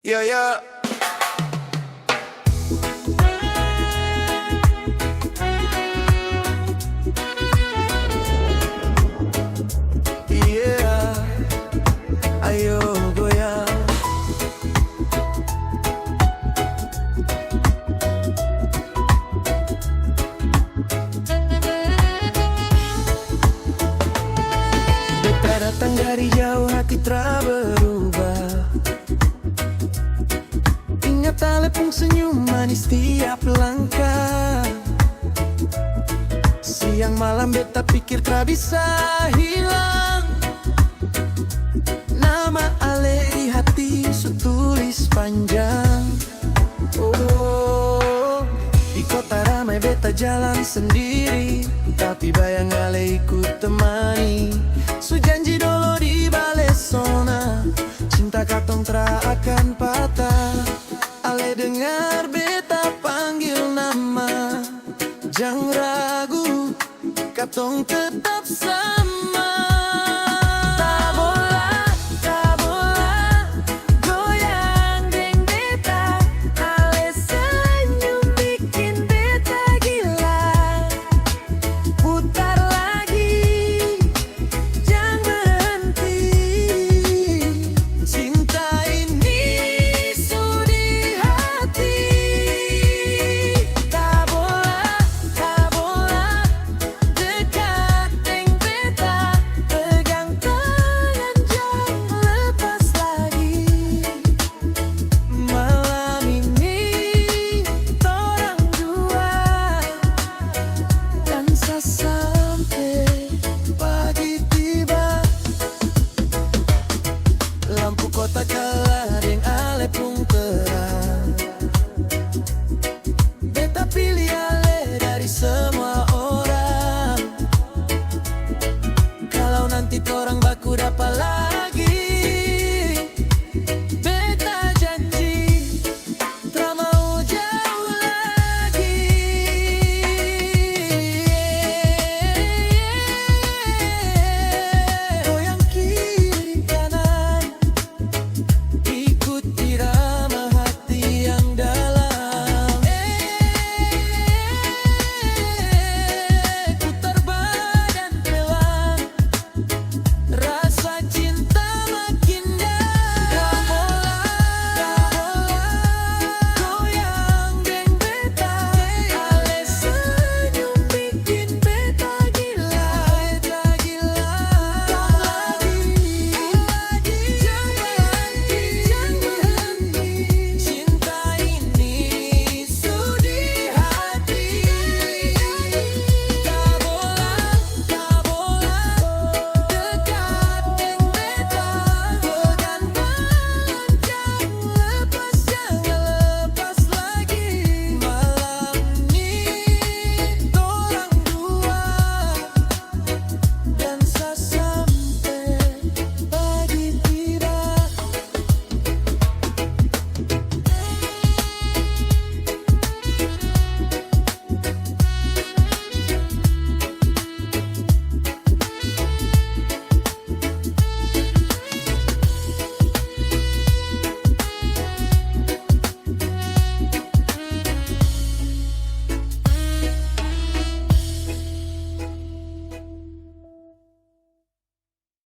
Yeah, yeah. Yeah, ayo goyang. Beta datang dari jauh, hati tak berubah. Ingat telepon senyum manis tiap langkah. Siang malam beta pikir tak bisa hilang. Nama Ale di hati su tulis panjang. Oh, di kota ramai beta jalan sendiri, tapi bayang Ale ikut temani. Su janji dolo di balai sona, cinta katong tra akan patah. Ale dengar beta panggil nama, jangan ragu, katong tetap sama.